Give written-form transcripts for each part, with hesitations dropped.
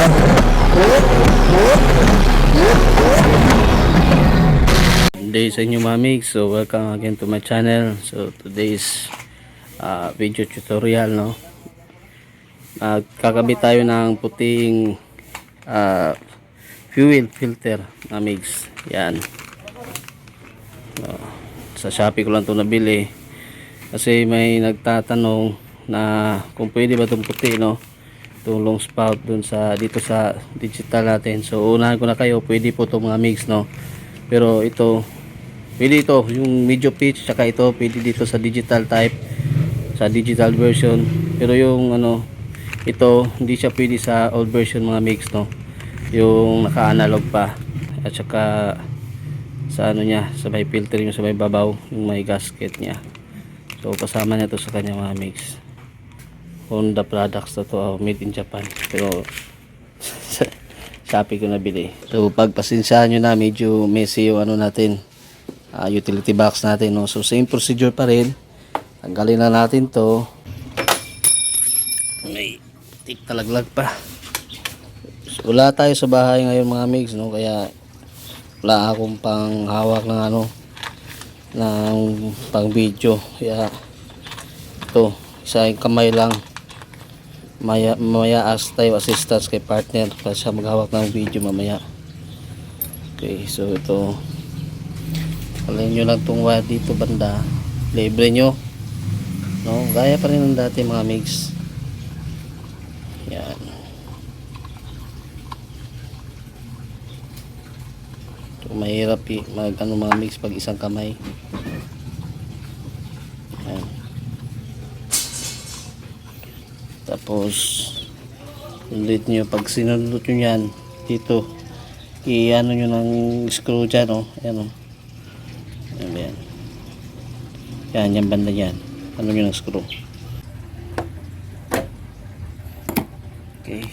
Day sa inyo mga mix. So welcome again to my channel. So today's video tutorial, no. Kakabit tayo ng puting fuel filter mga mix. Yan. Sa Shopee ko lang ito nabili kasi may nagtatanong na kung pwede ba itong puti, no, itong long spout dun sa dito sa digital natin. So unahan ko na kayo, pwede po ito mga mix, no, pero ito pwede, ito yung medium pitch, saka ito pwede dito sa digital type, sa digital version. Pero yung ano, ito hindi siya pwede sa old version mga mix, no, yung naka analog pa, at saka sa ano niya, sa may filter yung sa may babaw, yung may gasket niya. So kasama niya to sa kanya mga mix. Honda products na to, made in Japan, pero Shopee ko nabili. So pagpasensyahan nyo na, medyo messy yung ano natin, utility box natin, no? So same procedure pa rin. Tanggalin na natin to. May talaglag pa. So, wala tayo sa bahay ngayon mga mix, no, kaya wala akong pang hawak ng ano, ng pang video, kaya ito isang kamay lang. Mamaya ask tayo assistance kay partner para siya maghawak ng video mamaya. Okay, so ito, alin nyo lang itong wire dito banda, libre nyo, no, gaya pa rin ng dati mga mix. Yan. So, mahirap mag ano mga mix pag isang kamay. Yan. Tapos ulit nyo, pag sinulot nyo yan dito, i-ano nyo ng screw dyan, no? Ayan, no? Ayan. Yan, yung banda yan, ano nyo ng screw. Okay,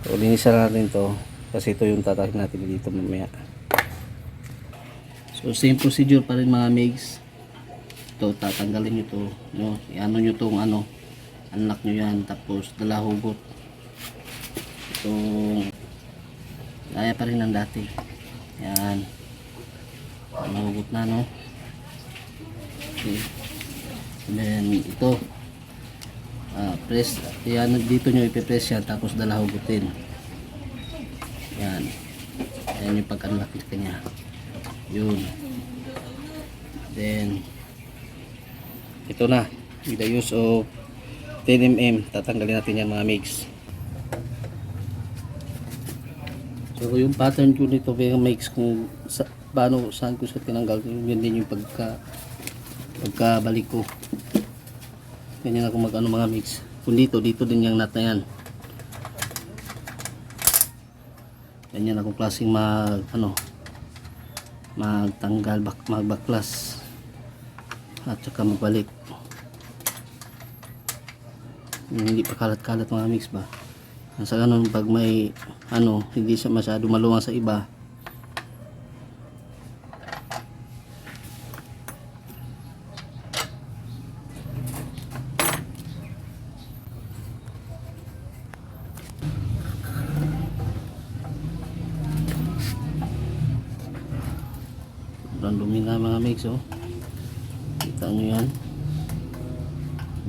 so linisan natin to kasi ito yung tatak natin dito mamaya. So same procedure pa rin mga mix. Ito, tatanggalin nyo to, no? I-ano nyo tong ano, unlock nyo yan, tapos dala hugot. Itong gaya pa rin ng dati. Yan, nahugot na, no. Okay, and then ito, press yan, dito nyo ipipress yan, tapos dala hugutin. Yan, yan yung pag-unlock niya, yun. Then ito na, with the use of 10mm, tatanggalin natin yan mga mix. So yung pattern ko nito mga mix, kung paano, saan ko siya tinanggal, yun din yung pagkabalik ko. Ganyan ako mag ano mga mix. Kung dito din yung nut na yan. Ganyan akong klaseng magtanggal, magbaklas at saka magbalik. Hindi pa kalat-kalat mga mix ba. Sa ganun, pag may ano, hindi siya masyado maluwang sa iba, dumi na mga mix, oh. Kita nyo yan,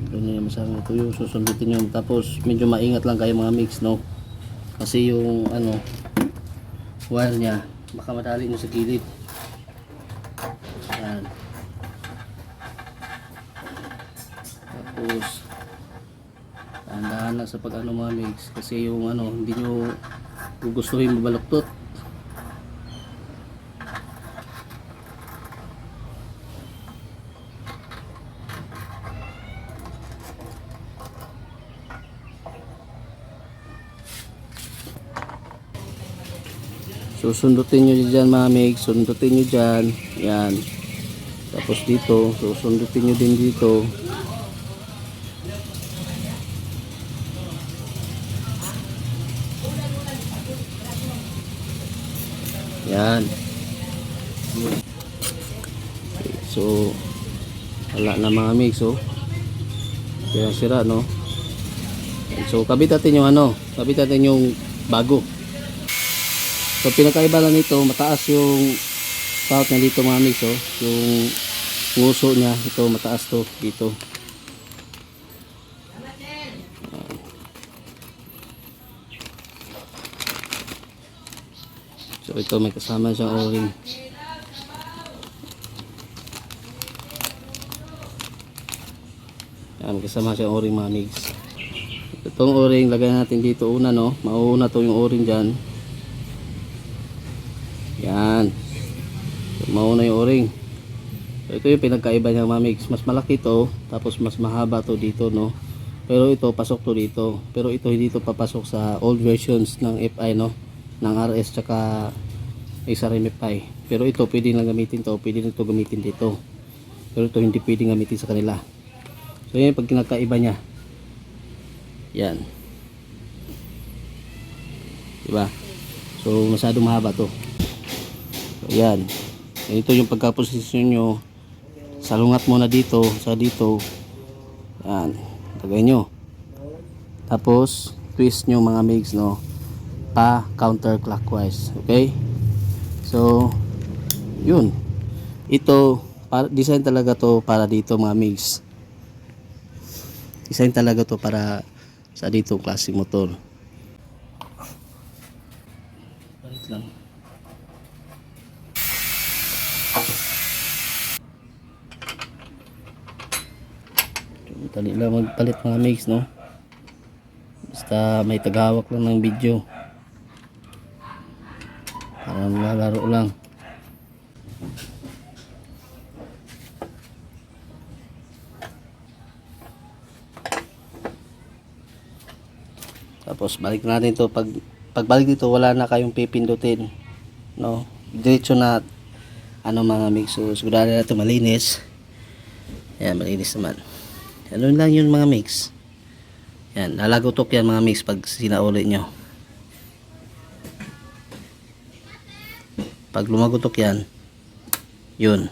ito na yung masamang tuyo. Susundutin nyo, tapos medyo maingat lang kayo mga mix, no, kasi yung ano, wire nya baka madali nyo sa gilid. Yan. Tapos dahan-dahan lang sa pag ano mga mix, kasi yung ano, hindi nyo gugustuhin mabaluktot. Susundutin nyo dyan mga mix, sundutin nyo dyan, yan. Tapos dito, susundutin nyo din dito. Yan. Okay, so wala na mga mix, oh. Sira-sira, no. So kabit natin yung ano, kabit natin yung bago. So pinakaiba lang nito, mataas yung spout niya dito mga migs, oh. Yung nguso niya ito mataas to dito. So ito may kasama siyang o-ring. Yan, kasama siyang o-ring mga migs. Itong o-ring lagay natin dito una, no. Mauuna to yung o-ring dyan. Yan. So, mauna yung o-ring. So, ito yung pinagkaiba niya mga migs. Mas malaki to, tapos mas mahaba to dito, no. Pero ito pasok to dito. Pero ito hindi to papasok sa old versions ng FI, no. Ng RS tsaka SRM FI. Pero ito pwede lang gamitin to, pwede nito gamitin dito. Pero ito hindi pwede gamitin sa kanila. So yan yung pag kinakaiba niya. Yan. Diba? So masyadong mahaba to. So yan. Ito yung pagkaposisyon nyo. Salungat muna dito, sa dito. Yan. Lagay nyo. Tapos twist nyo mga migs, no. Pa counterclockwise. Okay? So yun. Ito design talaga to para dito mga migs. Design talaga to para sa dito klaseng motor. Balik lang. Dali lang magpalit mga migs, no. Basta may tagahawak lang ng video. Parang lalaro lang. Tapos balik natin to. Pagbalik dito wala na kayong pipindutin, no. Diretso na ano mga mix. So sigurado na ito malinis. Ayan, malinis naman. Ano lang yun mga mix. Yan, lalagotok yan mga mix pag sinauli nyo. Pag lumagotok yan, yun,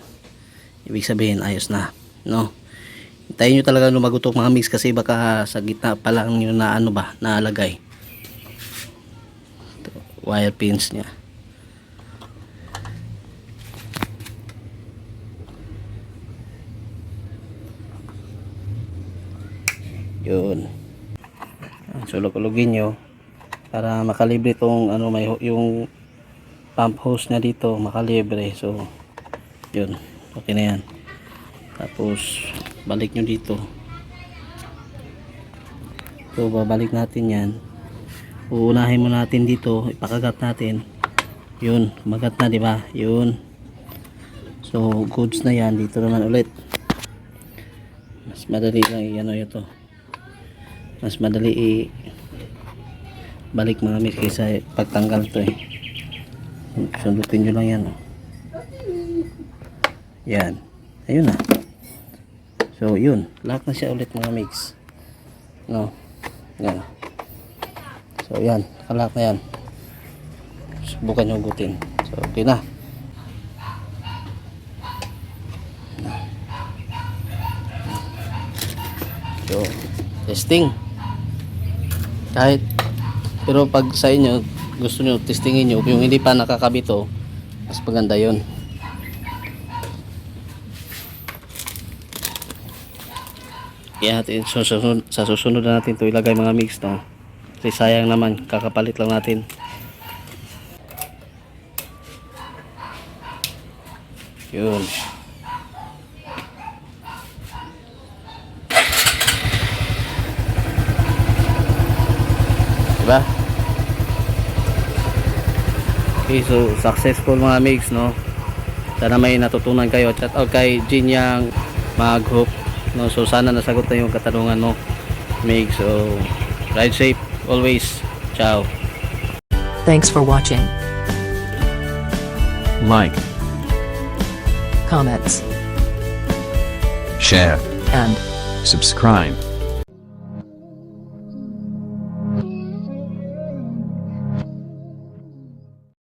ibig sabihin ayos na, no. Hintayin nyo talaga lumagotok mga mix kasi baka sa gitna pa lang yun na ano ba, nalagay wire pins nya. Yun, sulog-ulogin nyo para makalibre tong ano, may yung pump hose na dito makalibre. So yun, okay na yan. Tapos balik nyo dito. So babalik natin yan. Uunahin mo natin dito, ipakagat natin. Yun, magat na, di ba? Yun. So goods na yan. Dito naman ulit. Mas madali lang i-ano ito. Mas madali balik mga miss kaysa pagtanggal to eh. Sundutin nyo lang yan, oh. Yan, ayun na. So yun, lock na siya ulit mga mix, no. Yan. So yan, nakalock na yan. Subukan nyo hugutin. So okay na. So testing. Kahit pero pag sa inyo gusto nyo testingin nyo yung hindi pa nakakabit, oh, mas maganda yun. Kaya natin sa susunod na natin to ilagay mga mix, no. Kasi sayang naman, kakapalit lang natin. Yun. Diba? Okay, so successful mga mix, no. Sana may natutunan kayo. Shout out kay Jinyang Mag-hook, no. So sana nasagot na yung katanungan mo, mix. So ride safe always. Ciao. Thanks for watching. Like, Comments share, and subscribe.